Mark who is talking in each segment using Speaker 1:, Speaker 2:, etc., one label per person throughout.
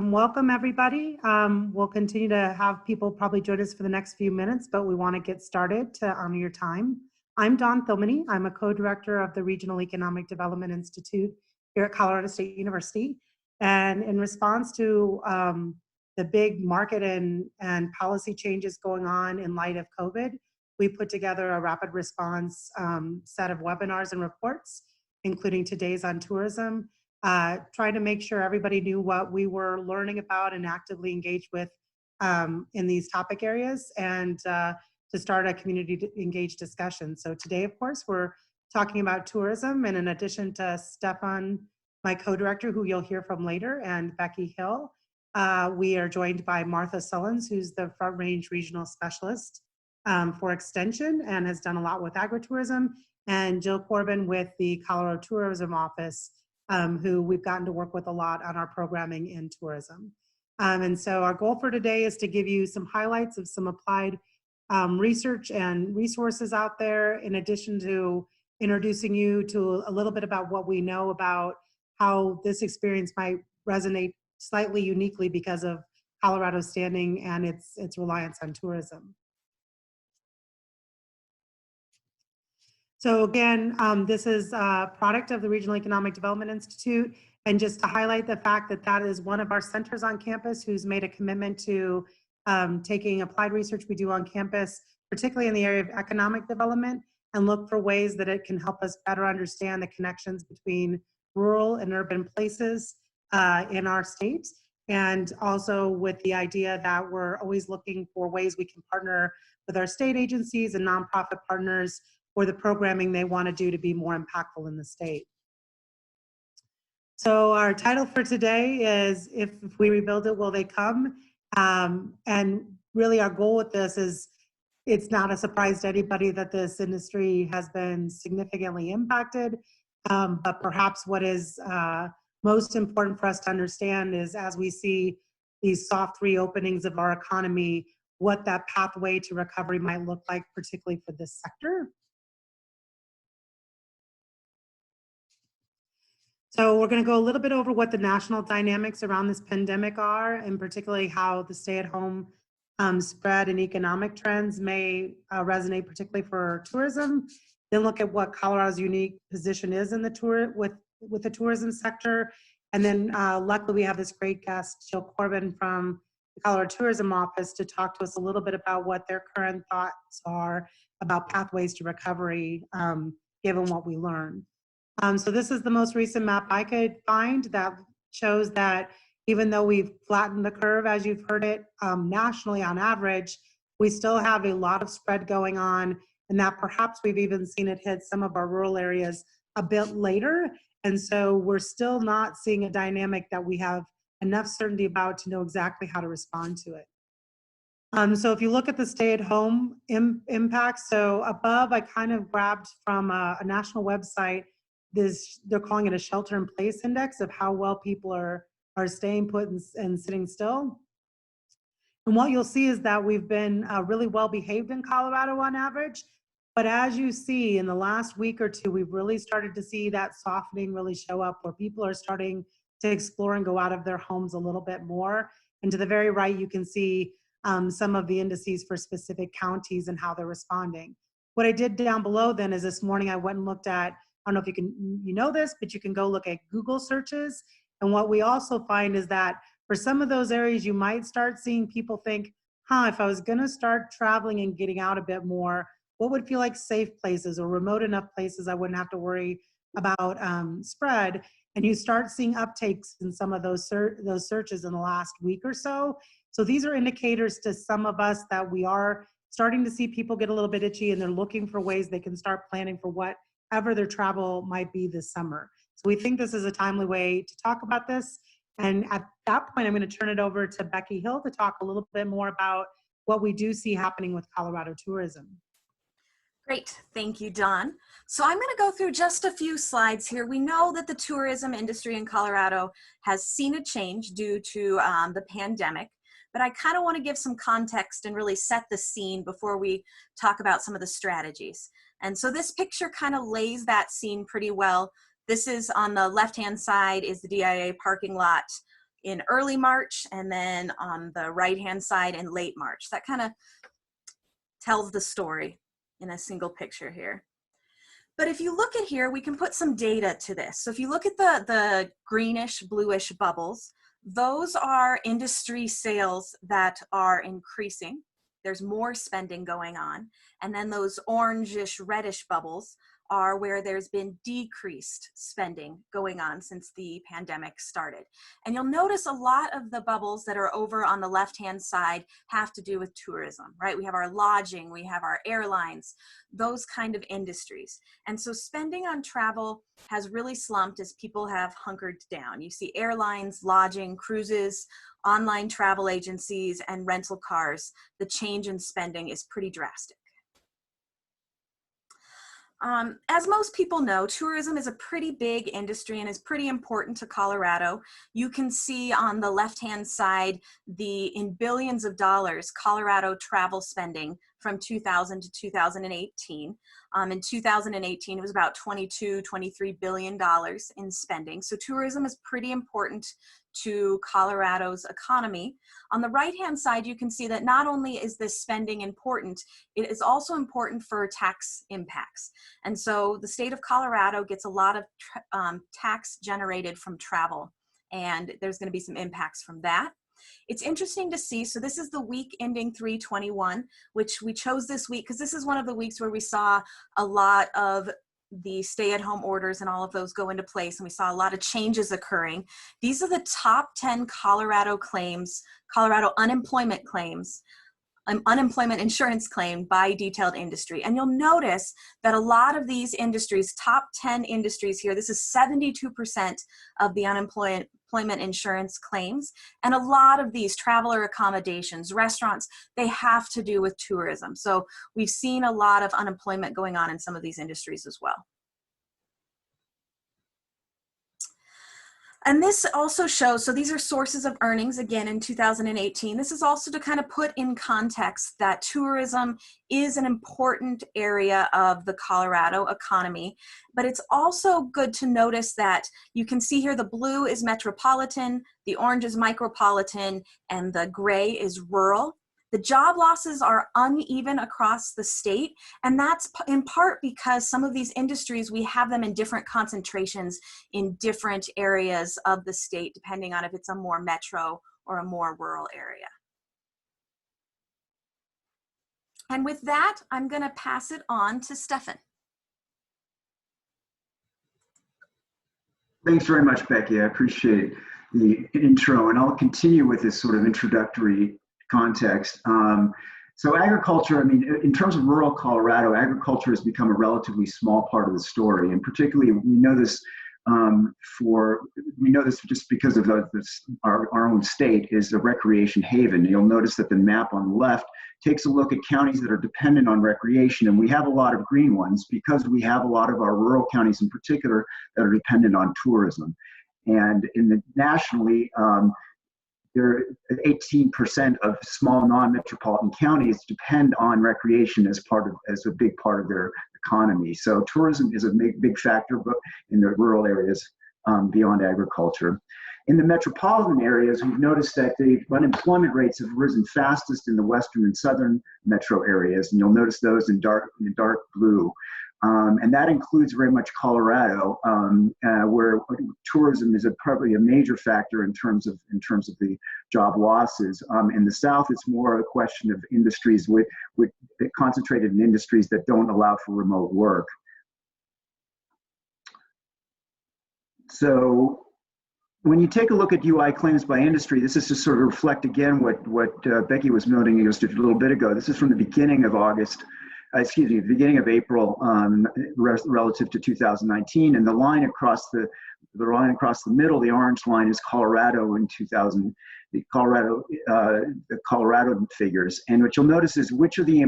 Speaker 1: Welcome everybody. We'll continue to have people probably join us for the next few minutes, but we want to get started to honor your time. I'm Dawn Thilmany. I'm a co-director of the Regional Economic Development Institute here at Colorado State University. And in response to the big market and policy changes going on in light of COVID, we put together a rapid response set of webinars and reports, including today's on tourism, trying to make sure everybody knew what we were learning about and actively engaged with in these topic areas, and to start a community engaged discussion. So today, of course, we're talking about tourism, and in addition to Stefan, my co-director, who you'll hear from later, and Becky Hill, we are joined by Martha Sullins, who's the Front Range Regional Specialist for Extension and has done a lot with agritourism, and Jill Corbin with the Colorado Tourism Office, who we've gotten to work with a lot on our programming in tourism. And so our goal for today is to give you some highlights of some applied research and resources out there, in addition to introducing you to a little bit about what we know about how this experience might resonate slightly uniquely because of Colorado's standing and its reliance on tourism. So again, this is a product of the Regional Economic Development Institute, and just to highlight the fact that that is one of our centers on campus who's made a commitment to taking applied research we do on campus, particularly in the area of economic development, and look for ways that it can help us better understand the connections between rural and urban places in our state, and also with the idea that we're always looking for ways we can partner with our state agencies and nonprofit partners or the programming they want to do to be more impactful in the state. So our title for today is If We Rebuild It, Will They Come? And really our goal with this is, it's not a surprise to anybody that this industry has been significantly impacted, but perhaps what is most important for us to understand is, as we see these soft reopenings of our economy, what that pathway to recovery might look like, particularly for this sector. So we're going to go a little bit over what the national dynamics around this pandemic are, and particularly how the stay-at-home spread and economic trends may resonate, particularly for tourism. Then look at what Colorado's unique position is in the with the tourism sector. And then luckily we have this great guest, Jill Corbin from the Colorado Tourism Office, to talk to us a little bit about what their current thoughts are about pathways to recovery, given what we learned. So this is the most recent map I could find that shows that even though we've flattened the curve, as you've heard it, nationally on average, we still have a lot of spread going on, and that perhaps we've even seen it hit some of our rural areas a bit later. And so we're still not seeing a dynamic that we have enough certainty about to know exactly how to respond to it. So if you look at the stay-at-home impact, so above I kind of grabbed from a national website, they're calling it a shelter-in-place index of how well people are staying put and sitting still. And what you'll see is that we've been really well behaved in Colorado on average. But as you see, in the last week or two, we've really started to see that softening really show up, where people are starting to explore and go out of their homes a little bit more. And to the very right, you can see some of the indices for specific counties and how they're responding. What I did down below then is this morning I went and looked at, I don't know if you know this, but you can go look at Google searches. And what we also find is that for some of those areas, you might start seeing people think, if I was gonna start traveling and getting out a bit more, what would feel like safe places or remote enough places I wouldn't have to worry about spread? And you start seeing uptakes in some of those searches in the last week or so. So these are indicators to some of us that we are starting to see people get a little bit itchy, and they're looking for ways they can start planning for whatever their travel might be this summer. So we think this is a timely way to talk about this. And at that point, I'm going to turn it over to Becky Hill to talk a little bit more about what we do see happening with Colorado tourism.
Speaker 2: Great, thank you, Dawn. So I'm going to go through just a few slides here. We know that the tourism industry in Colorado has seen a change due to the pandemic, but I kind of want to give some context and really set the scene before we talk about some of the strategies. And so this picture kind of lays that scene pretty well. This is on the left-hand side is the DIA parking lot. in early March, and then on the right-hand side in late March. That kind of tells the story in a single picture here. But if you look at here, we can put some data to this. So if you look at the greenish, bluish bubbles, those are industry sales that are increasing. There's more spending going on. And then those orangish, reddish bubbles are where there's been decreased spending going on since the pandemic started. And you'll notice a lot of the bubbles that are over on the left-hand side have to do with tourism, right? We have our lodging, we have our airlines, those kind of industries. And so spending on travel has really slumped as people have hunkered down. You see airlines, lodging, cruises, online travel agencies, and rental cars. The change in spending is pretty drastic. As most people know, tourism is a pretty big industry and is pretty important to Colorado. You can see on the left-hand side, in billions of dollars, Colorado travel spending from 2000 to 2018. In 2018, it was about $23 billion in spending. So tourism is pretty important to Colorado's economy. On the right-hand side, you can see that not only is this spending important, it is also important for tax impacts. And so the state of Colorado gets a lot of tax generated from travel, and there's going to be some impacts from that. It's interesting to see, so this is the week ending 3/21, which we chose this week because this is one of the weeks where we saw a lot of the stay-at-home orders and all of those go into place, and we saw a lot of changes occurring. These are the top 10 Colorado claims, Colorado unemployment claims, unemployment insurance claim by detailed industry. And you'll notice that a lot of these industries, top 10 industries here, this is 72% of the unemployment insurance claims. And a lot of these traveler accommodations, restaurants, they have to do with tourism. So we've seen a lot of unemployment going on in some of these industries as well. And this also shows, so these are sources of earnings again in 2018. This is also to kind of put in context that tourism is an important area of the Colorado economy, but it's also good to notice that you can see here the blue is metropolitan, the orange is micropolitan, and the gray is rural. The job losses are uneven across the state, and that's in part because some of these industries, we have them in different concentrations in different areas of the state, depending on if it's a more metro or a more rural area. And with that, I'm going to pass it on to Stefan.
Speaker 3: Thanks very much, Becky. I appreciate the intro, and I'll continue with this sort of introductory context. So agriculture, I mean, in terms of rural Colorado, agriculture has become a relatively small part of the story, and particularly we know this just because of our own state is a recreation haven. You'll notice that the map on the left takes a look at counties that are dependent on recreation, and we have a lot of green ones because we have a lot of our rural counties in particular that are dependent on tourism. And nationally, there 18% of small non-metropolitan counties depend on recreation as a big part of their economy. So tourism is a big factor in the rural areas beyond agriculture. In the metropolitan areas, we've noticed that the unemployment rates have risen fastest in the western and southern metro areas, and you'll notice those in dark blue. And that includes very much Colorado, where tourism is probably a major factor in terms of the job losses. In the South, it's more a question of industries concentrated in industries that don't allow for remote work. So when you take a look at UI claims by industry, this is to sort of reflect again what Becky was noting just a little bit ago. This is from the beginning of beginning of April relative to 2019, and the line across the middle, the orange line, is Colorado in 2000. The Colorado figures, and what you'll notice is which are the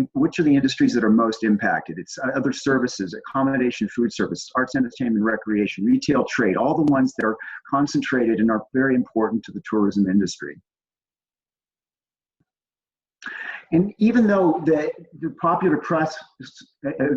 Speaker 3: industries that are most impacted. It's other services, accommodation, food service, arts, entertainment, recreation, retail, trade, all the ones that are concentrated and are very important to the tourism industry. And even though the popular press,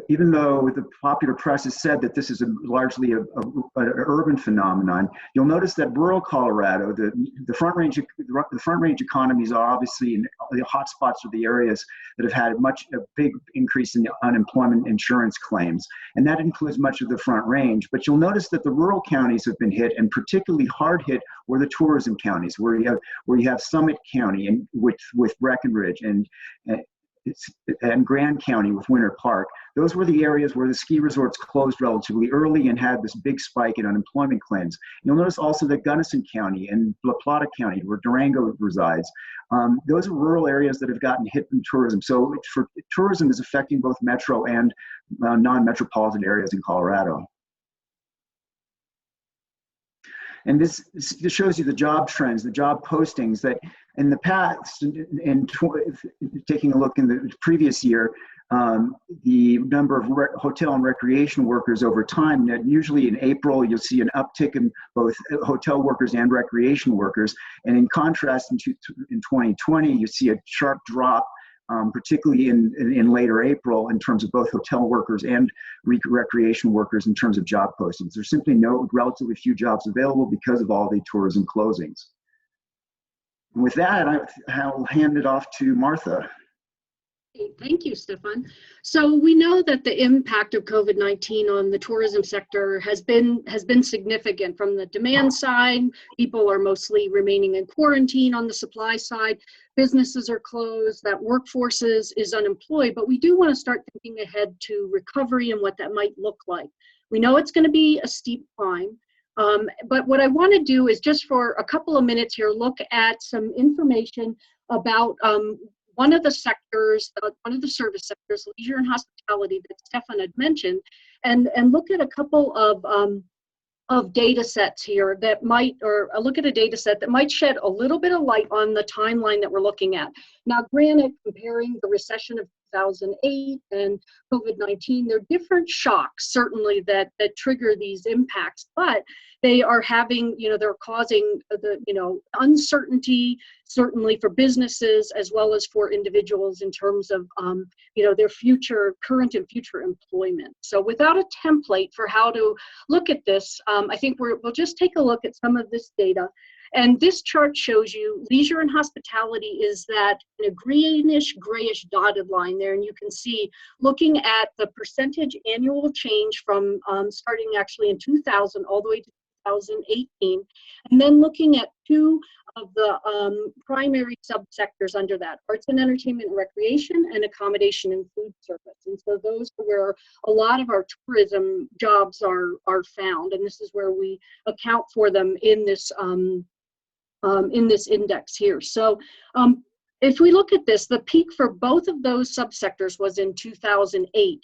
Speaker 3: even though the popular press has said that this is largely an urban phenomenon, you'll notice that rural Colorado, the Front Range economies are obviously in the hotspots are the areas that have had a big increase in unemployment insurance claims, and that includes much of the Front Range. But you'll notice that the rural counties have been hit, and particularly hard hit were the tourism counties, where you have Summit County and with Breckenridge and Grand County with Winter Park. Those were the areas where the ski resorts closed relatively early and had this big spike in unemployment claims. You'll notice also that Gunnison County and La Plata County, where Durango resides, those are rural areas that have gotten hit in tourism. So tourism is affecting both metro and non-metropolitan areas in Colorado. And this shows you the job trends, the job postings that in the past, taking a look in the previous year, the number of hotel and recreation workers over time, that usually in April, you'll see an uptick in both hotel workers and recreation workers. And in contrast, in 2020, you see a sharp drop, particularly in later April, in terms of both hotel workers and recreation workers in terms of job postings. There's simply relatively few jobs available because of all the tourism closings. And with that, I'll hand it off to Martha.
Speaker 4: Thank you, Stefan. So we know that the impact of COVID-19 on the tourism sector has been significant. From the demand side, people are mostly remaining in quarantine. On the supply side, businesses are closed, that workforce is unemployed, but we do want to start thinking ahead to recovery and what that might look like. We know it's going to be a steep climb. But what I want to do is just for a couple of minutes here, look at some information about one of the sectors, one of the service sectors, leisure and hospitality, that Stefan had mentioned, and look at a couple of data sets here that might, or look at a data set that might shed a little bit of light on the timeline that we're looking at. Now, granted, comparing the recession of 2008 and COVID-19, they're different shocks, certainly, that trigger these impacts, but they are having, they're causing the, uncertainty, certainly for businesses as well as for individuals in terms of, their current and future employment. So without a template for how to look at this, I think we'll just take a look at some of this data. And this chart shows you leisure and hospitality is that greenish, grayish dotted line there. And you can see, looking at the percentage annual change from starting actually in 2000 all the way to 2018, and then looking at two of the primary subsectors under that: arts and entertainment and recreation, and accommodation and food service. And so those are where a lot of our tourism jobs are found, and this is where we account for them in this index here. So if we look at this, the peak for both of those subsectors was in 2008.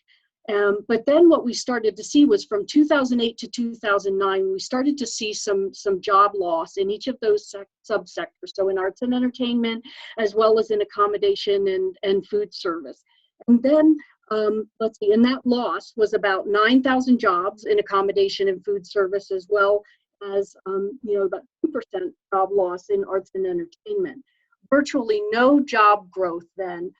Speaker 4: But then what we started to see was from 2008 to 2009, we started to see some job loss in each of those subsectors. So in arts and entertainment, as well as in accommodation and food service. And then let's see, and that loss was about 9,000 jobs in accommodation and food service, as well as about 2% job loss in arts and entertainment. Virtually no job growth then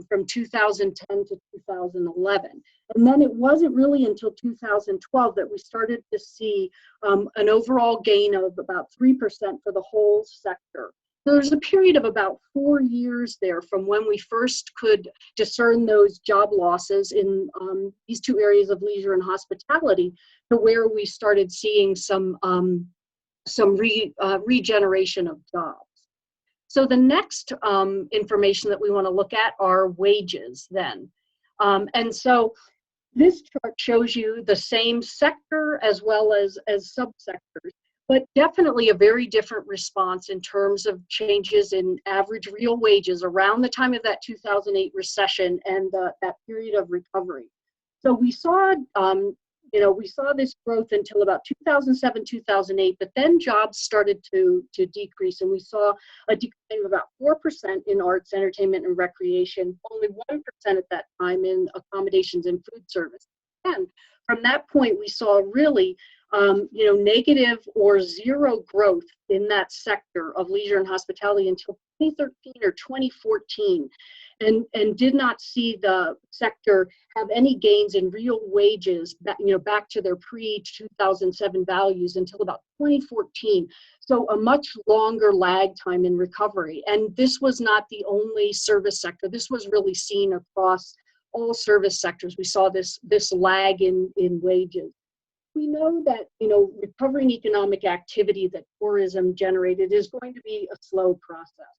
Speaker 4: from 2010 to 2011. And then it wasn't really until 2012 that we started to see an overall gain of about 3% for the whole sector. So there's a period of about 4 years there from when we first could discern those job losses in these two areas of leisure and hospitality to where we started seeing some regeneration of jobs. So the next information that we want to look at are wages then. And so this chart shows you the same sector as well as subsectors, but definitely a very different response in terms of changes in average real wages around the time of that 2008 recession and that period of recovery. So we saw this growth until about 2007, 2008, but then jobs started to decrease, and we saw a decline of about 4% in arts, entertainment, and recreation, only 1% at that time in accommodations and food service. And from that point, we saw really negative or zero growth in that sector of leisure and hospitality until 2013 or 2014, and did not see the sector have any gains in real wages back to their pre-2007 values until about 2014. So a much longer lag time in recovery. And this was not the only service sector. This was really seen across all service sectors. We saw this lag in wages. We know that recovering economic activity that tourism generated is going to be a slow process.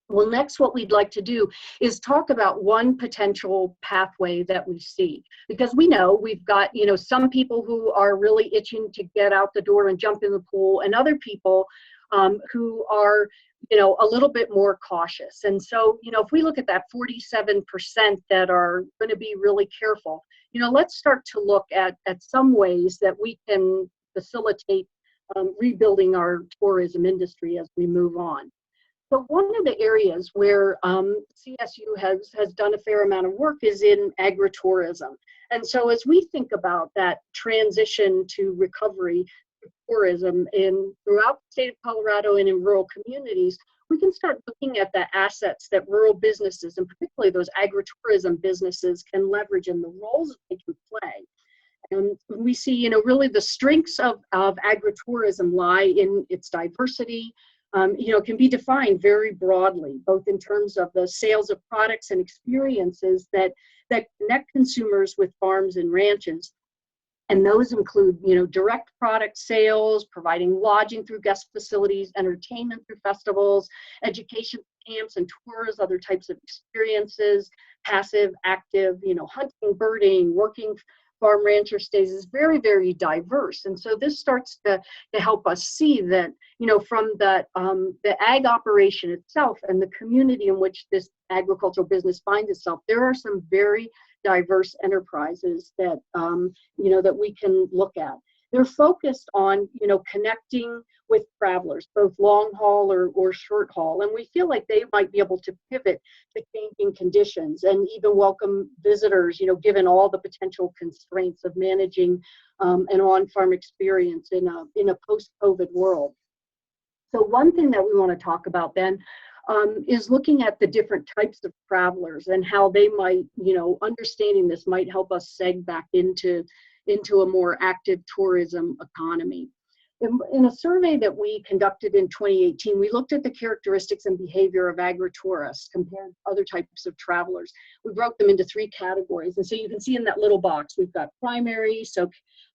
Speaker 4: Well, next, what we'd like to do is talk about one potential pathway that we see, because we know we've got, some people who are really itching to get out the door and jump in the pool, and other people who are, a little bit more cautious. And so, if we look at that 47% that are going to be really careful, let's start to look at some ways that we can facilitate rebuilding our tourism industry as we move on. So one of the areas where CSU has done a fair amount of work is in agritourism. And so as we think about that transition to recovery tourism throughout the state of Colorado and in rural communities, we can start looking at the assets that rural businesses, and particularly those agritourism businesses, can leverage and the roles that they can play. And we see, really the strengths of agritourism lie in its diversity. Can be defined very broadly, both in terms of the sales of products and experiences that connect consumers with farms and ranches. And those include, direct product sales, providing lodging through guest facilities, entertainment through festivals, education camps and tours, other types of experiences, passive, active, hunting, birding, working farm rancher stays is very, very diverse. And so this starts to help us see that, from the ag operation itself and the community in which this agricultural business finds itself, there are some very diverse enterprises that, that we can look at. They're focused on, connecting with travelers, both long haul or short haul. And we feel like they might be able to pivot to changing conditions and even welcome visitors, given all the potential constraints of managing an on-farm experience in a post-COVID world. So one thing that we want to talk about then is looking at the different types of travelers and how they might, understanding this might help us seg back into a more active tourism economy. In a survey that we conducted in 2018, we looked at the characteristics and behavior of agritourists compared to other types of travelers. We broke them into 3 categories. And so you can see in that little box, we've got primary, so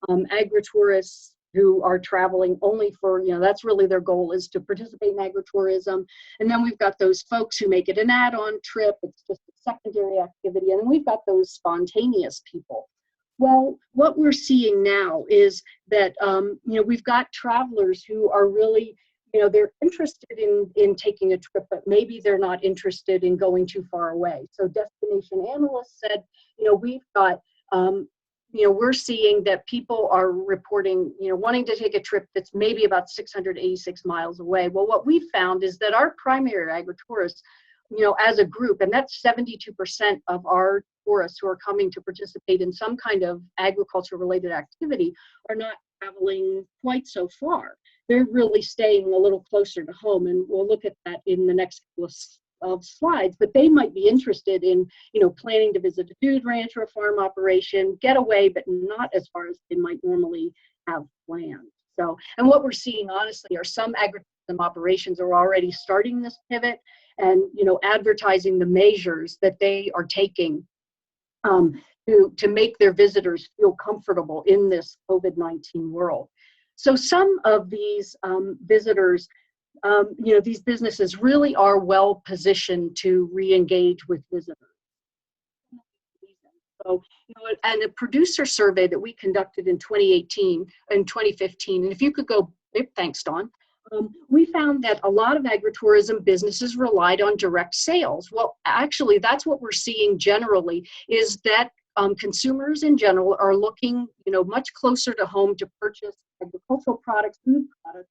Speaker 4: agritourists who are traveling only for, that's really their goal, is to participate in agritourism. And then we've got those folks who make it an add-on trip, it's just a secondary activity. And then we've got those spontaneous people. Well, what we're seeing now is that, we've got travelers who are really, they're interested in taking a trip, but maybe they're not interested in going too far away. So destination analysts said, we've got, we're seeing that people are reporting, wanting to take a trip that's maybe about 686 miles away. Well, what we found is that our primary agritourists, as a group, and that's 72% of our tourists who are coming to participate in some kind of agriculture-related activity, are not traveling quite so far. They're really staying a little closer to home, and we'll look at that in the next couple of slides. But they might be interested in, planning to visit a food ranch or a farm operation, get away, but not as far as they might normally have planned. So, and what we're seeing, honestly, are some agritourism operations are already starting this pivot and, advertising the measures that they are taking to make their visitors feel comfortable in this COVID-19 world. So some of these visitors, these businesses really are well positioned to re-engage with visitors. So, and a producer survey that we conducted in 2018 and 2015, and if you could go, thanks, Dawn. We found that a lot of agritourism businesses relied on direct sales. Well, actually, that's what we're seeing generally, is that consumers in general are looking, much closer to home to purchase agricultural products, food products.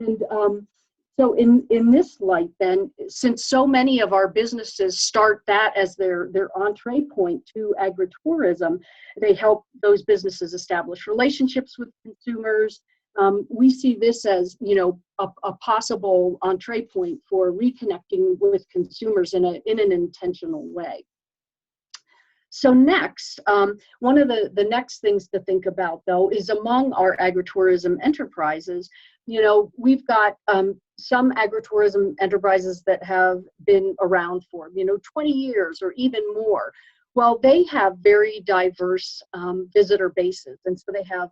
Speaker 4: And So in this light then, since so many of our businesses start that as their entree point to agritourism, they help those businesses establish relationships with consumers. We see this as, you know, a possible entree point for reconnecting with consumers in an intentional way. So next, one of the next things to think about, though, is among our agritourism enterprises, you know, we've got some agritourism enterprises that have been around for, you know, 20 years or even more. Well, they have very diverse visitor bases. And so they have,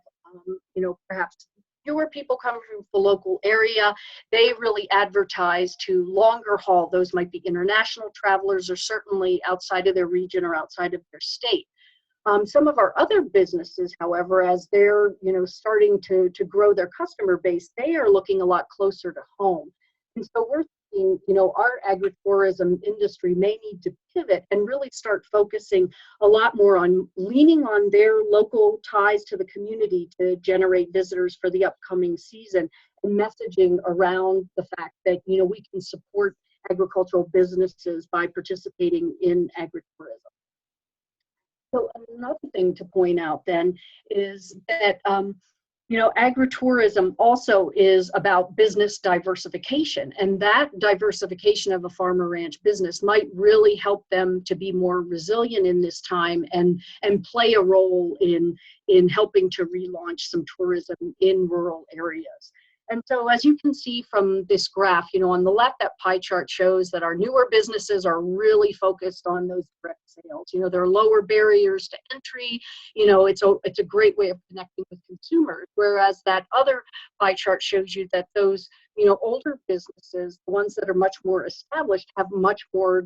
Speaker 4: you know, perhaps fewer people coming from the local area. They really advertise to longer haul. Those might be international travelers or certainly outside of their region or outside of their state. Some of our other businesses, however, as they're, you know, starting to grow their customer base, they are looking a lot closer to home. And so we're thinking, you know, our agritourism industry may need to pivot and really start focusing a lot more on leaning on their local ties to the community to generate visitors for the upcoming season, and messaging around the fact that, you know, we can support agricultural businesses by participating in agritourism. So another thing to point out then is that, you know, agritourism also is about business diversification, and that diversification of a farm or ranch business might really help them to be more resilient in this time and play a role in helping to relaunch some tourism in rural areas. And so as you can see from this graph, you know, on the left, that pie chart shows that our newer businesses are really focused on those direct sales. You know, there are lower barriers to entry. You know, it's a great way of connecting with consumers. Whereas that other pie chart shows you that those, you know, older businesses, the ones that are much more established, have much more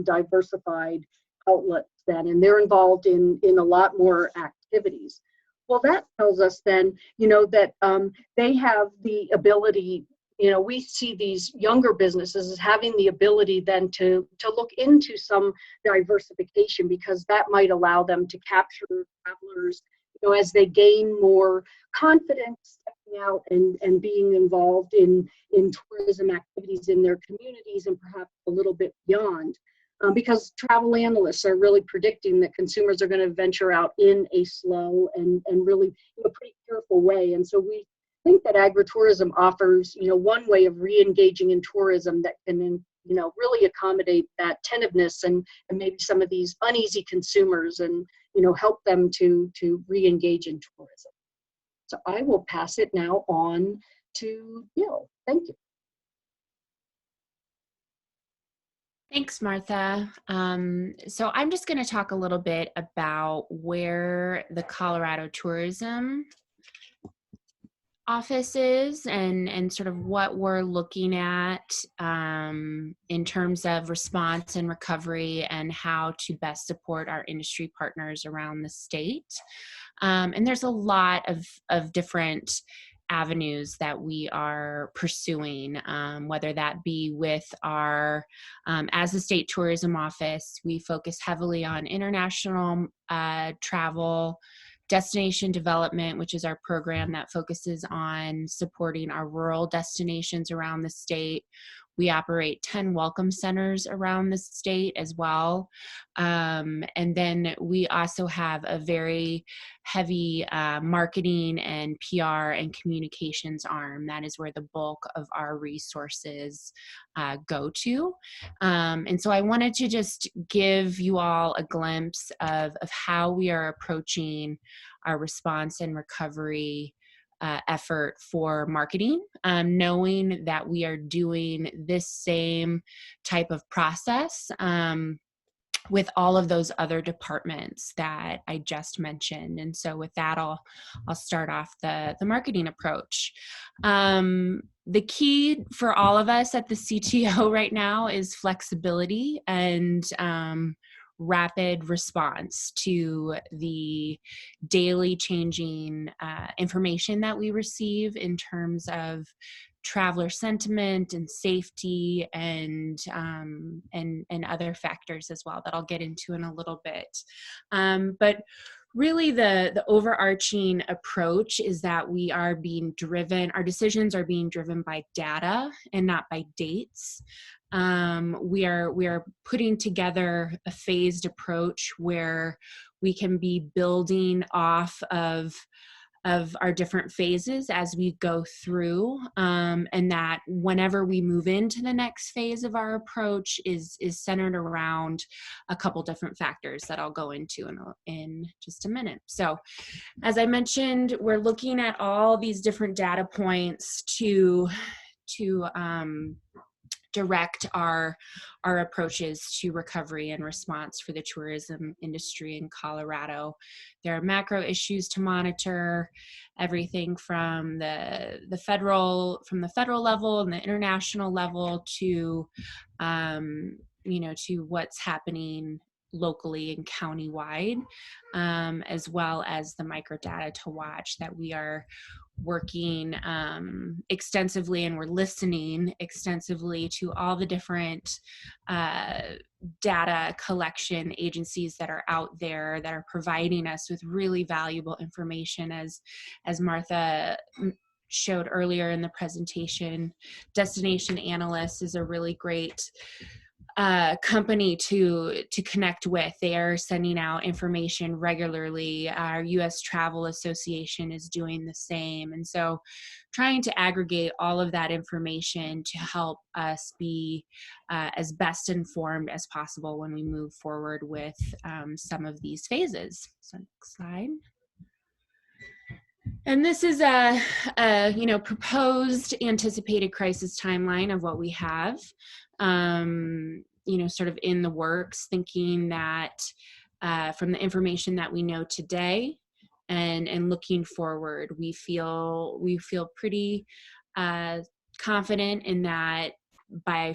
Speaker 4: diversified outlets then, and they're involved in a lot more activities. Well, that tells us then, you know, that they have the ability, you know, we see these younger businesses as having the ability then to look into some diversification, because that might allow them to capture travelers, you know, as they gain more confidence stepping out and being involved in tourism activities in their communities and perhaps a little bit beyond. Because travel analysts are really predicting that consumers are going to venture out in a slow and really, you know, pretty careful way. And so we think that agritourism offers, you know, one way of re-engaging in tourism that can, you know, really accommodate that tentativeness and maybe some of these uneasy consumers, and, you know, help them to re-engage in tourism. So I will pass it now on to Jill. Thank you.
Speaker 5: Thanks, Martha. So I'm just going to talk a little bit about where the Colorado Tourism Office is and sort of what we're looking at in terms of response and recovery and how to best support our industry partners around the state. And there's a lot of different avenues that we are pursuing, whether that be with our, as a state tourism office, we focus heavily on international travel, destination development, which is our program that focuses on supporting our rural destinations around the state. We operate 10 welcome centers around the state as well. And then we also have a very heavy marketing and PR and communications arm. That is where the bulk of our resources go to. And so I wanted to just give you all a glimpse of how we are approaching our response and recovery effort for marketing, knowing that we are doing this same type of process with all of those other departments that I just mentioned. And so with that, I'll start off the marketing approach. The key for all of us at the CTO right now is flexibility and rapid response to the daily changing information that we receive in terms of traveler sentiment and safety and other factors as well that I'll get into in a little bit. But really the overarching approach is that we are being driven, our decisions are being driven by data and not by dates. We are putting together a phased approach where we can be building off of our different phases as we go through, and that whenever we move into the next phase of our approach is centered around a couple different factors that I'll go into in just a minute. So as I mentioned, we're looking at all these different data points to direct our approaches to recovery and response for the tourism industry in Colorado. There are macro issues to monitor, everything from the federal level and the international level to to what's happening locally and countywide, as well as the microdata to watch that we are working extensively, and we're listening extensively to all the different data collection agencies that are out there that are providing us with really valuable information. As Martha showed earlier in the presentation, Destination Analysts is a really great company to connect with. They are sending out information regularly. Our U.S. Travel Association is doing the same. And so trying to aggregate all of that information to help us be as best informed as possible when we move forward with some of these phases. So next slide. And this is a proposed anticipated crisis timeline of what we have, sort of in the works, thinking that from the information that we know today and looking forward, we feel pretty confident in that by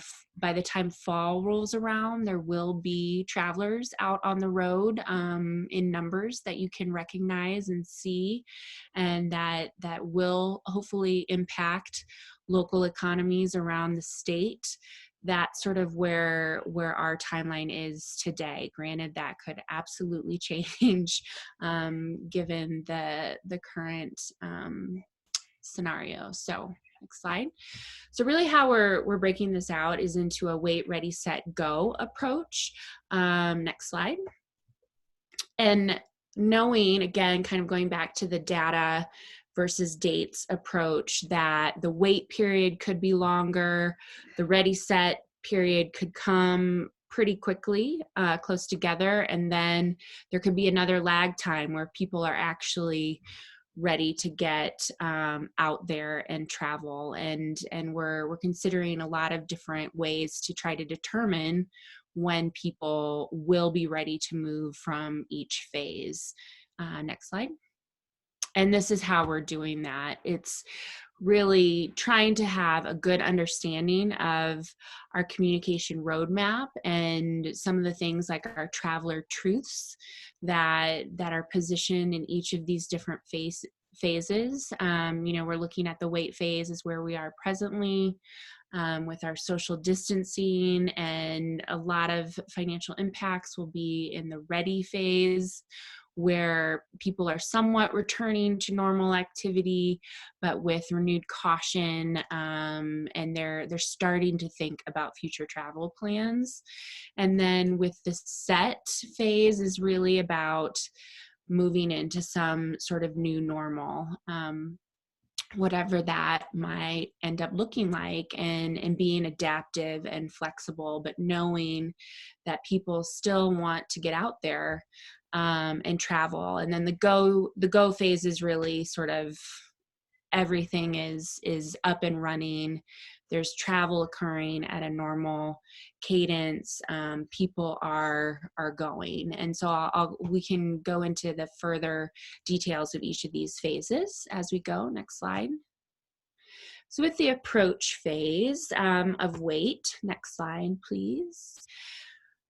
Speaker 5: the time fall rolls around, there will be travelers out on the road in numbers that you can recognize and see, and that will hopefully impact local economies around the state. That's sort of where our timeline is today. Granted, that could absolutely change given the current scenario. So next slide. So really how we're breaking this out is into a wait, ready, set, go approach. Next slide. And knowing, again, kind of going back to the data versus dates approach, that the wait period could be longer, the ready, set period could come pretty quickly, close together, and then there could be another lag time where people are actually ready to get out there and travel, and we're considering a lot of different ways to try to determine when people will be ready to move from each phase. Next slide. And this is how we're doing that. It's really trying to have a good understanding of our communication roadmap and some of the things like our traveler truths that are positioned in each of these different phases. We're looking at the wait phase is where we are presently, with our social distancing, and a lot of financial impacts will be in the ready phase, where people are somewhat returning to normal activity, but with renewed caution, and they're starting to think about future travel plans. And then with the set phase is really about moving into some sort of new normal, whatever that might end up looking like, and being adaptive and flexible, but knowing that people still want to get out there and travel. And then the go phase is really sort of everything is up and running. There's travel occurring at a normal cadence. People are going, and so we can go into the further details of each of these phases as we go. Next slide. So with the approach phase of wait, next slide, please.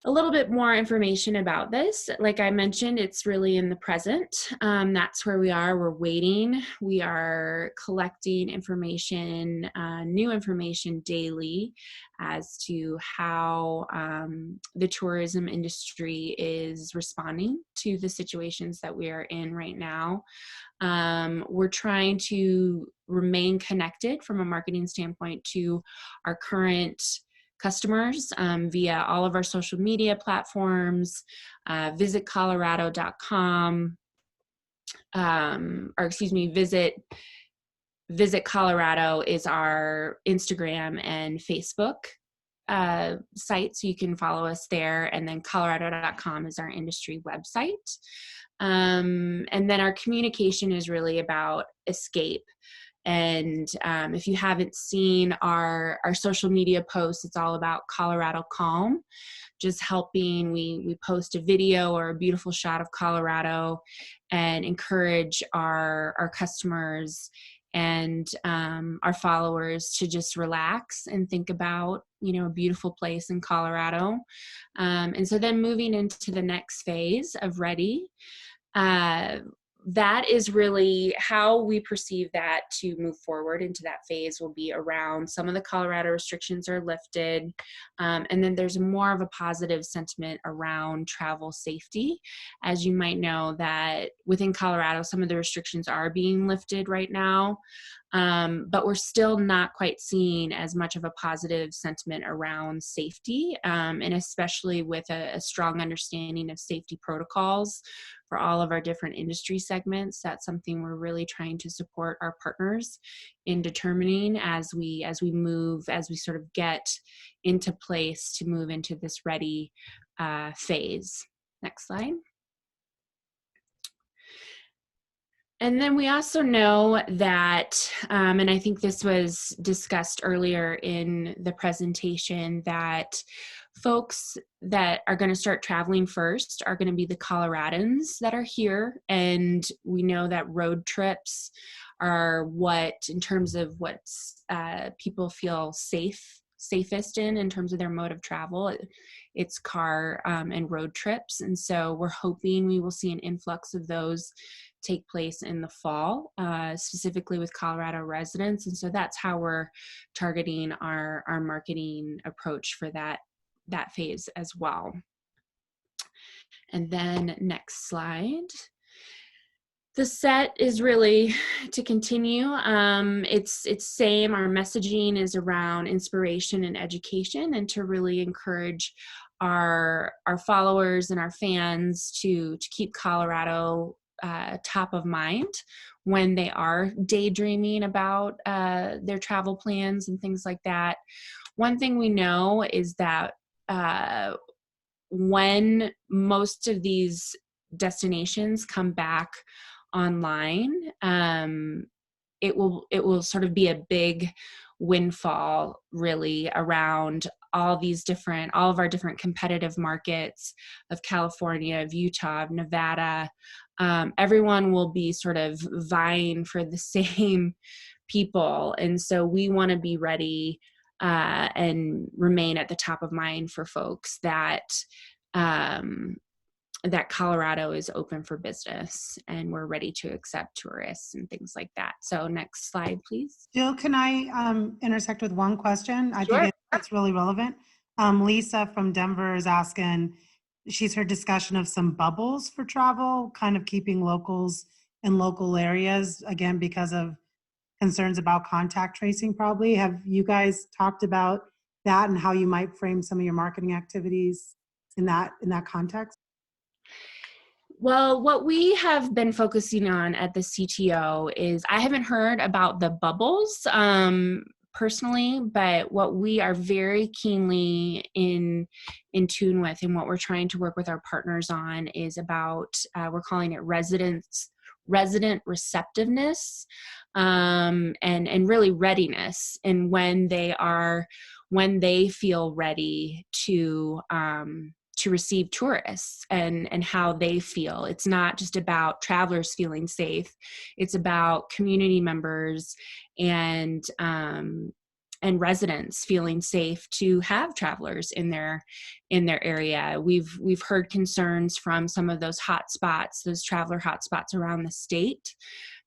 Speaker 5: A little bit more information about this. Like I mentioned, it's really in the present. That's where we are. We're waiting. We are collecting information, new information daily as to how the tourism industry is responding to the situations that we are in right now. We're trying to remain connected from a marketing standpoint to our current customers via all of our social media platforms, visitcolorado.com, Visit Colorado is our Instagram and Facebook site, so you can follow us there, and then colorado.com is our industry website. And then our communication is really about escape. And if you haven't seen our social media posts, it's all about Colorado Calm, just helping. We post a video or a beautiful shot of Colorado and encourage our customers and our followers to just relax and think about, a beautiful place in Colorado. And so then moving into the next phase of REDI, that is really how we perceive that to move forward into that phase will be around some of the Colorado restrictions are lifted. And then there's more of a positive sentiment around travel safety. As you might know, that within Colorado, some of the restrictions are being lifted right now. But we're still not quite seeing as much of a positive sentiment around safety, and especially with a strong understanding of safety protocols for all of our different industry segments. That's something we're really trying to support our partners in determining as we sort of get into place to move into this REDI phase. Next slide. And then we also know that, and I think this was discussed earlier in the presentation, that folks that are going to start traveling first are going to be the Coloradans that are here. And we know that road trips are what, in terms of what people feel safest in terms of their mode of travel, it's car and road trips. And so we're hoping we will see an influx of those take place in the fall, specifically with Colorado residents. And so that's how we're targeting our marketing approach for that phase as well. And then next slide. The set is really to continue. It's same. Our messaging is around inspiration and education, and to really encourage our followers and our fans to keep Colorado top of mind when they are daydreaming about their travel plans and things like that. One thing we know is that when most of these destinations come back online, it will sort of be a big windfall really around all of our different competitive markets of California, of Utah, of Nevada. Everyone will be sort of vying for the same people. And so we want to be ready and remain at the top of mind for folks that Colorado is open for business and we're ready to accept tourists and things like that. So next slide, please.
Speaker 1: Jill, can I intersect with one question? I
Speaker 5: Sure.
Speaker 1: think it's really relevant. Lisa from Denver is asking, she's heard discussion of some bubbles for travel, kind of keeping locals in local areas, again, because of concerns about contact tracing probably. Have you guys talked about that and how you might frame some of your marketing activities in that context?
Speaker 5: Well, what we have been focusing on at the CTO is, I haven't heard about the bubbles personally, but what we are very keenly in tune with and what we're trying to work with our partners on is about, we're calling it resident receptiveness and really readiness, and when they feel ready to receive tourists and how they feel. It's not just about travelers feeling safe. It's about community members and and residents feeling safe to have travelers in their area. We've heard concerns from some of those hotspots, those traveler hotspots around the state,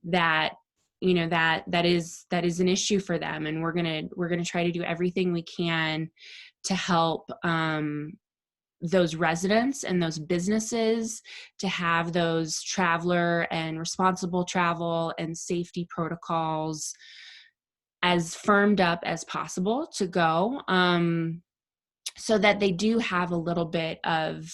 Speaker 5: that that is an issue for them, and we're gonna try to do everything we can to help those residents and those businesses to have those traveler and responsible travel and safety protocols as firmed up as possible to go, so that they do have a little bit of,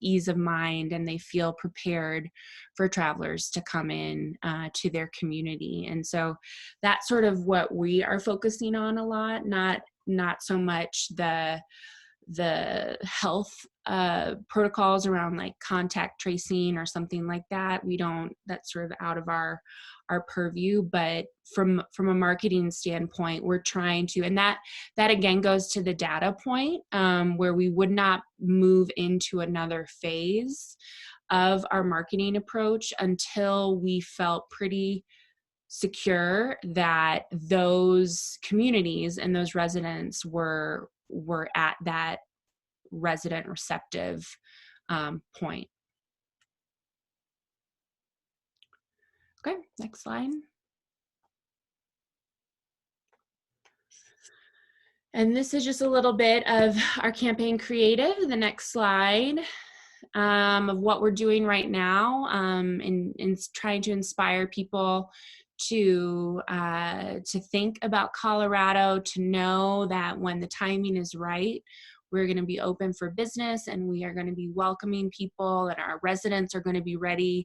Speaker 5: ease of mind, and they feel prepared for travelers to come in to their community. And so that's sort of what we are focusing on a lot, not so much the health protocols around like contact tracing or something like that. That's sort of out of our purview, but from a marketing standpoint, we're trying to, and that again goes to the data point, where we would not move into another phase of our marketing approach until we felt pretty secure that those communities and those residents were at that resident receptive point. Okay, next slide. And this is just a little bit of our campaign creative, the next slide, of what we're doing right now, in trying to inspire people to think about Colorado, to know that when the timing is right, we're going to be open for business, and we are going to be welcoming people, and our residents are going to be ready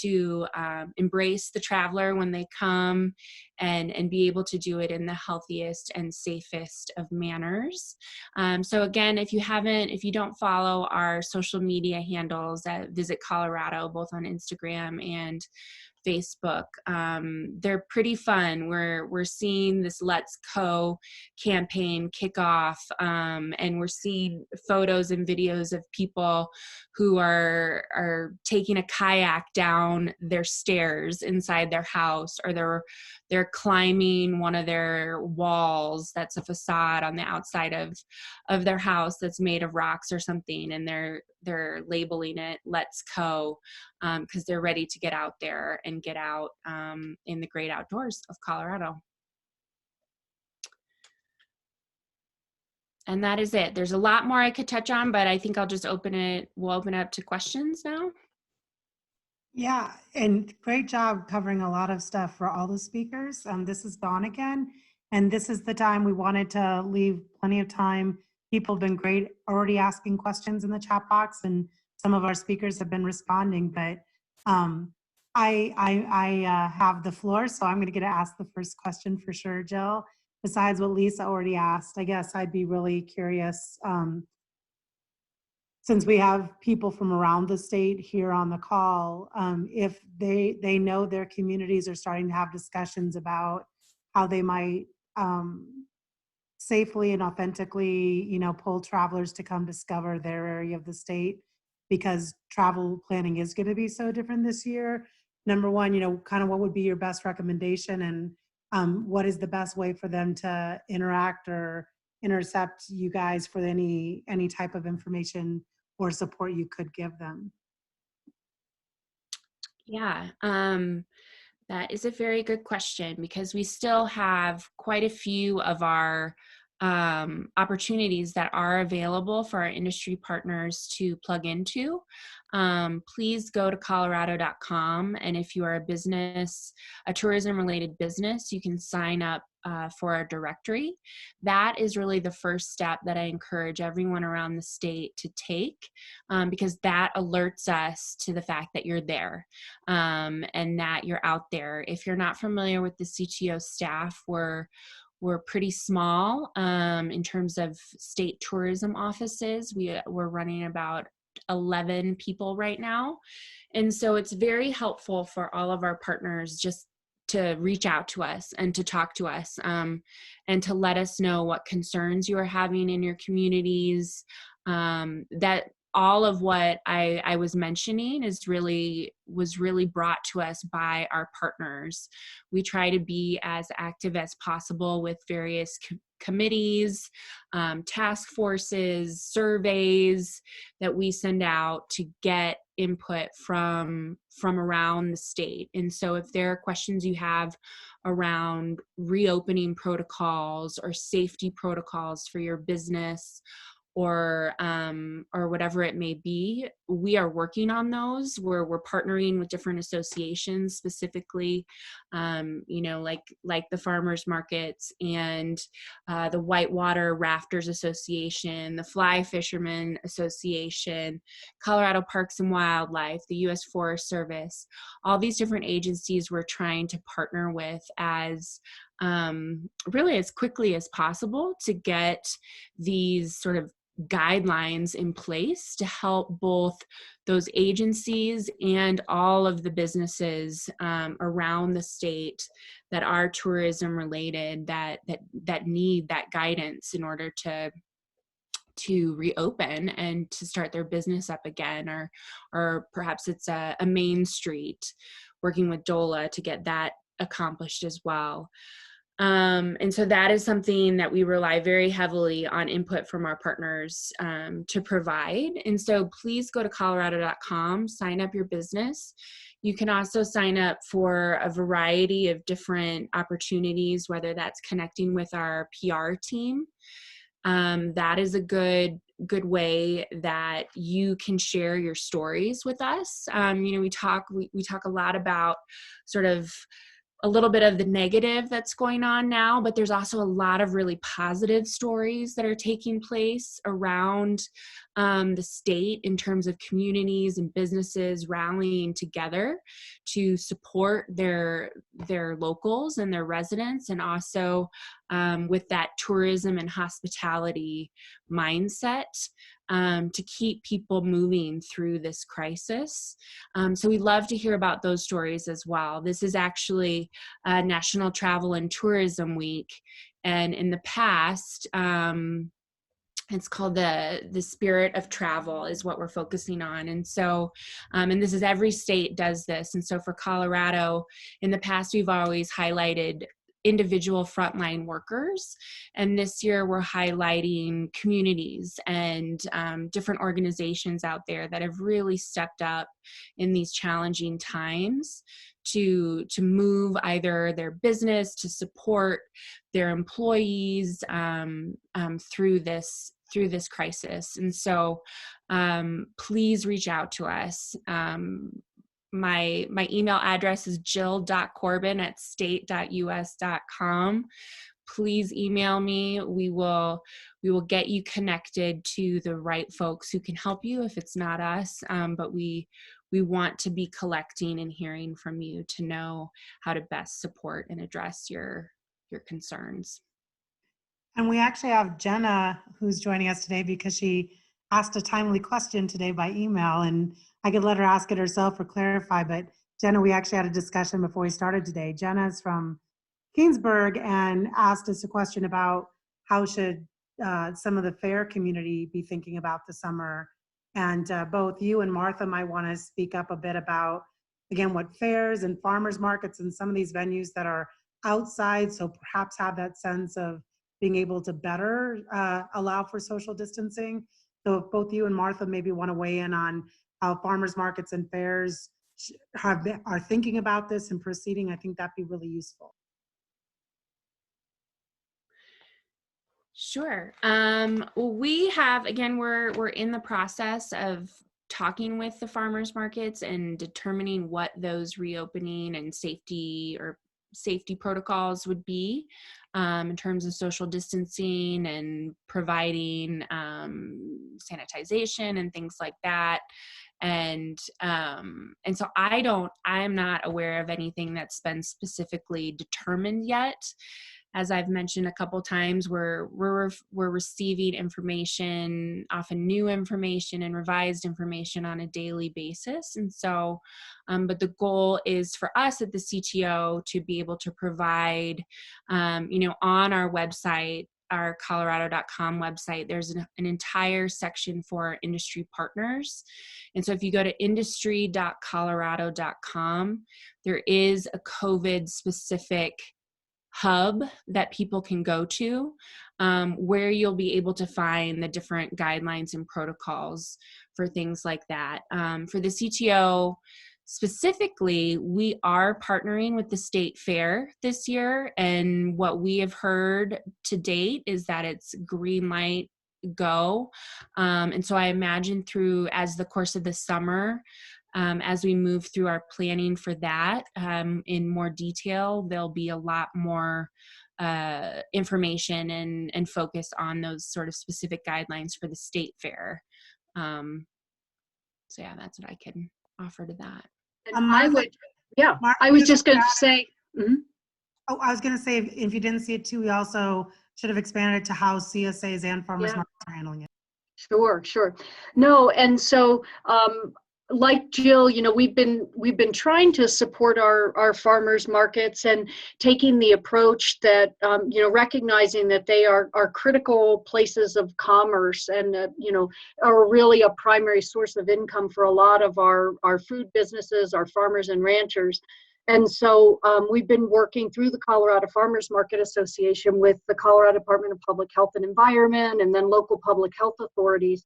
Speaker 5: to embrace the traveler when they come, and be able to do it in the healthiest and safest of manners. So again, if you don't follow our social media handles at Visit Colorado, both on Instagram and Facebook, they're pretty fun. We're seeing this Let's Co campaign kick off, and we're seeing photos and videos of people who are taking a kayak down their stairs inside their house, or they're climbing one of their walls that's a facade on the outside of their house that's made of rocks or something, and they're labeling it Let's Co, because they're ready to get out there and get out in the great outdoors of Colorado. And that is it. There's a lot more I could touch on, but I think I'll just we'll open it up to questions now.
Speaker 1: Yeah, and great job covering a lot of stuff for all the speakers. This is Dawn again, and this is the time we wanted to leave plenty of time. People have been great already asking questions in the chat box, and some of our speakers have been responding, but I have the floor, so I'm going to get to ask the first question for sure, Jill. Besides what Lisa already asked, I guess I'd be really curious, since we have people from around the state here on the call, if they know their communities are starting to have discussions about how they might safely and authentically, pull travelers to come discover their area of the state, because travel planning is going to be so different this year. Number one, kind of what would be your best recommendation, and what is the best way for them to interact or intercept you guys for any type of information or support you could give them?
Speaker 5: Yeah, that is a very good question, because we still have quite a few of our opportunities that are available for our industry partners to plug into. Please go to colorado.com, and if you are a tourism related business, you can sign up for our directory. That is really the first step that I encourage everyone around the state to take, because that alerts us to the fact that you're there, and that you're out there. If you're not familiar with the CTO staff, we're pretty small in terms of state tourism offices. We're running about 11 people right now. And so it's very helpful for all of our partners just to reach out to us and to talk to us, and to let us know what concerns you are having in your communities. That all of what I was mentioning was really brought to us by our partners. We try to be as active as possible with various committees, task forces, surveys that we send out to get input from around the state. And so if there are questions you have around reopening protocols or safety protocols for your business, or whatever it may be, we are working on those. We're partnering with different associations, specifically, like the farmers markets and the Whitewater Rafters Association, the Fly Fishermen Association, Colorado Parks and Wildlife, the U.S. Forest Service. All these different agencies we're trying to partner with as really as quickly as possible to get these sort of guidelines in place to help both those agencies and all of the businesses around the state that are tourism related that need that guidance in order to reopen and to start their business up again, or perhaps it's a Main Street, working with DOLA to get that accomplished as well. And so that is something that we rely very heavily on input from our partners to provide. And so please go to colorado.com, sign up your business. You can also sign up for a variety of different opportunities, whether that's connecting with our PR team. That is a good way that you can share your stories with us. We talk a lot about sort of a little bit of the negative that's going on now, but there's also a lot of really positive stories that are taking place around the state in terms of communities and businesses rallying together to support their locals and their residents, and also with that tourism and hospitality mindset to keep people moving through this crisis. So we'd love to hear about those stories as well. This is actually National Travel and Tourism Week, and in the past, it's called the Spirit of Travel is what we're focusing on. And so, and this is every state does this. And so for Colorado, in the past, we've always highlighted individual frontline workers. And this year we're highlighting communities and different organizations out there that have really stepped up in these challenging times to move either their business, to support their employees through this crisis. And so please reach out to us. My email address is jill.corbin@state.us.com. Please email me. We will get you connected to the right folks who can help you if it's not us. But we want to be collecting and hearing from you to know how to best support and address your concerns.
Speaker 1: And we actually have Jenna who's joining us today because she asked a timely question today by email, and I could let her ask it herself or clarify, but Jenna, we actually had a discussion before we started today. Jenna is from Keensburg and asked us a question about how should some of the fair community be thinking about the summer. And both you and Martha might want to speak up a bit about, again, what fairs and farmers markets and some of these venues that are outside, so perhaps have that sense of being able to better allow for social distancing. So if both you and Martha maybe want to weigh in on how farmers markets and fairs are thinking about this and proceeding, I think that'd be really useful.
Speaker 5: Sure. We have, again, we're in the process of talking with the farmers markets and determining what those reopening and safety protocols would be in terms of social distancing and providing sanitization and things like that. And so I'm not aware of anything that's been specifically determined yet. As I've mentioned a couple times, we're receiving information, often new information and revised information on a daily basis. And so, but the goal is for us at the CTO to be able to provide, on our website, our colorado.com website, there's an entire section for industry partners. And so if you go to industry.colorado.com, there is a COVID specific hub that people can go to, where you'll be able to find the different guidelines and protocols for things like that. For the CTO specifically, we are partnering with the state fair this year, and what we have heard to date is that it's green light go. And so I imagine as the course of the summer, as we move through our planning for that in more detail, there'll be a lot more information and focus on those sort of specific guidelines for the state fair. So yeah, that's what I can offer to that.
Speaker 4: And I was just going to say,
Speaker 1: Oh, I was going to say, if you didn't see it too, we also should have expanded it to how CSAs and farmers markets are handling it.
Speaker 4: Sure. No, and so like Jill, we've been trying to support our farmers markets and taking the approach that recognizing that they are critical places of commerce and are really a primary source of income for a lot of our food businesses, our farmers and ranchers. And so we've been working through the Colorado Farmers Market Association with the Colorado Department of Public Health and Environment and then local public health authorities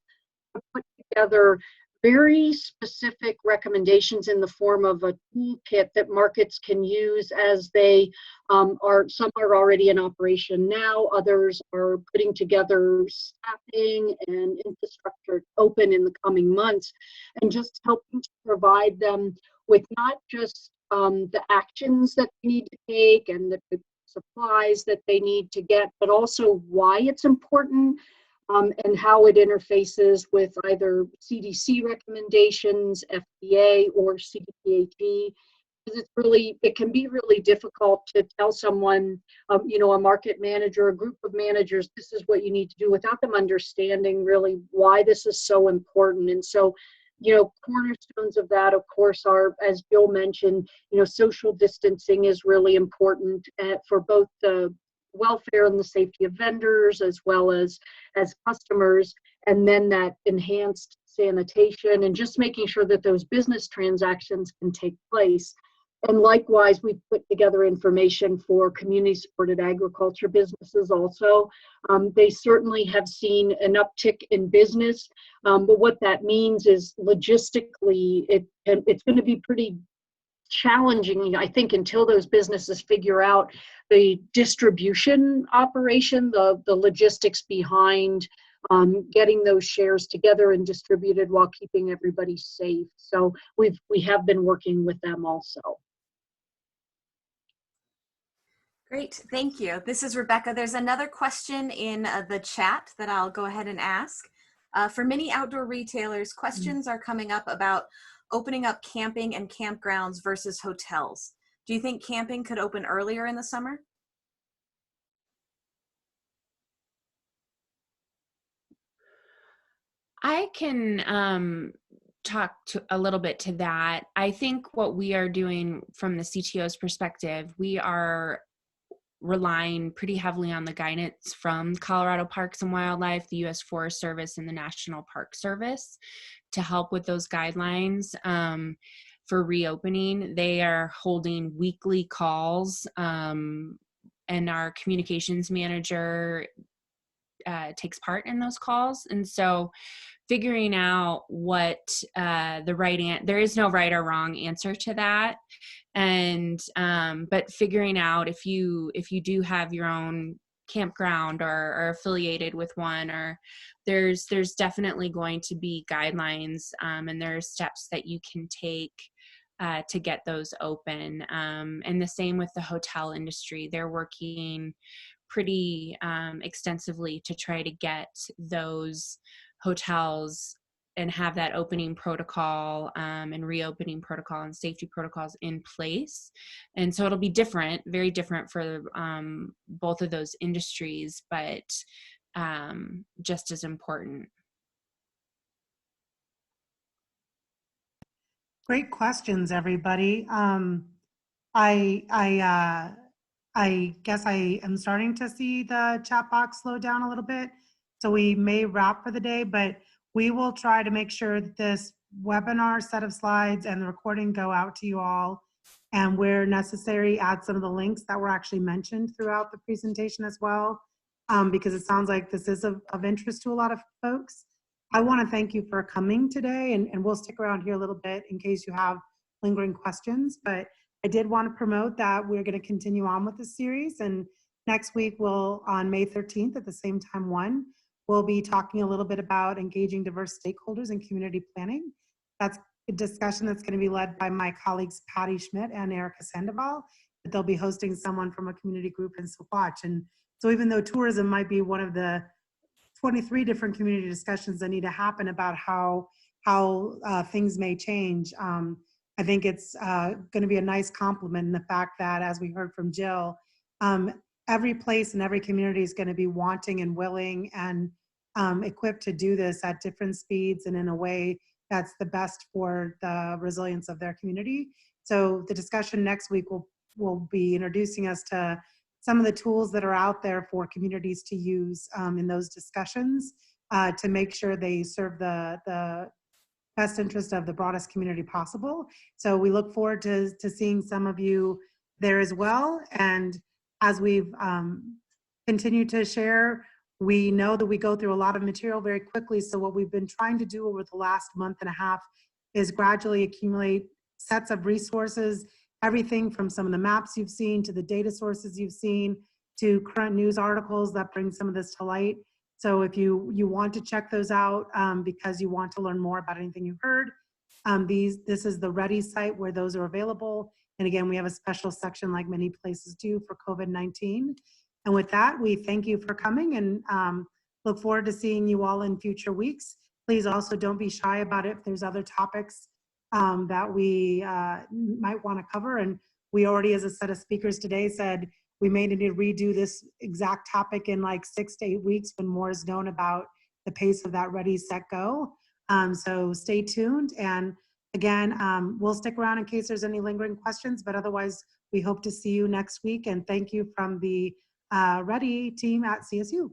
Speaker 4: to put together very specific recommendations in the form of a toolkit that markets can use as they some are already in operation now, others are putting together staffing and infrastructure open in the coming months, and just helping to provide them with not just the actions that they need to take and the supplies that they need to get, but also why it's important and how it interfaces with either CDC recommendations, FDA, or CDPHE. Because it can be really difficult to tell someone, a market manager, a group of managers, this is what you need to do without them understanding really why this is so important. And so, cornerstones of that, of course, are, as Bill mentioned, social distancing is really important for both the welfare and the safety of vendors as well as customers, and then that enhanced sanitation and just making sure that those business transactions can take place. And likewise, we've put together information for community-supported agriculture businesses also. They certainly have seen an uptick in business, but what that means is logistically, it's going to be pretty challenging, I think, until those businesses figure out the distribution operation, the logistics behind getting those shares together and distributed while keeping everybody safe. So we have been working with them also.
Speaker 2: Great, thank you. This is Rebecca. There's another question in the chat that I'll go ahead and ask. For many outdoor retailers, questions are coming up about opening up camping and campgrounds versus hotels. Do you think camping could open earlier in the summer?
Speaker 5: I can talk a little bit to that. I think what we are doing from the CTO's perspective, we are relying pretty heavily on the guidance from Colorado Parks and Wildlife, the U.S. Forest Service, and the National Park Service to help with those guidelines for reopening. They are holding weekly calls, and our communications manager takes part in those calls. And so figuring out what there is no right or wrong answer to that. And but figuring out if you do have your own campground or are affiliated with one, or there's definitely going to be guidelines and there are steps that you can take to get those open. And the same with the hotel industry. They're working pretty extensively to try to get those hotels and have that opening protocol and reopening protocol and safety protocols in place. And so it'll be different, very different for both of those industries, but just as important.
Speaker 1: Great questions, everybody. I I guess I am starting to see the chat box slow down a little bit. So we may wrap for the day, but we will try to make sure that this webinar set of slides and the recording go out to you all. And where necessary, add some of the links that were actually mentioned throughout the presentation as well, because it sounds like this is of interest to a lot of folks. I want to thank you for coming today, and we'll stick around here a little bit in case you have lingering questions. But I did want to promote that we're going to continue on with this series, and next week we'll, on May 13th at the same time, we'll be talking a little bit about engaging diverse stakeholders in community planning. That's a discussion that's going to be led by my colleagues Patty Schmidt and Erica Sandoval, but they'll be hosting someone from a community group in Saquatch. And so even though tourism might be one of the 23 different community discussions that need to happen about how things may change, I think it's going to be a nice compliment in the fact that, as we heard from Jill, every place and every community is going to be wanting and willing and equipped to do this at different speeds and in a way that's the best for the resilience of their community. So the discussion next week will be introducing us to some of the tools that are out there for communities to use in those discussions to make sure they serve the best interest of the broadest community possible. So we look forward to seeing some of you there as well. And as we've continued to share, we know that we go through a lot of material very quickly. So what we've been trying to do over the last month and a half is gradually accumulate sets of resources, everything from some of the maps you've seen to the data sources you've seen to current news articles that bring some of this to light. So if you want to check those out because you want to learn more about anything you heard, this is the REDI site where those are available. And again, we have a special section like many places do for COVID-19. And with that, we thank you for coming and look forward to seeing you all in future weeks. Please also don't be shy about it if there's other topics that we might want to cover. And we already, as a set of speakers today, said we may need to redo this exact topic in like 6 to 8 weeks when more is known about the pace of that Ready, Set, Go. So stay tuned. And again, we'll stick around in case there's any lingering questions, but otherwise we hope to see you next week. And thank you from the REDI team at CSU.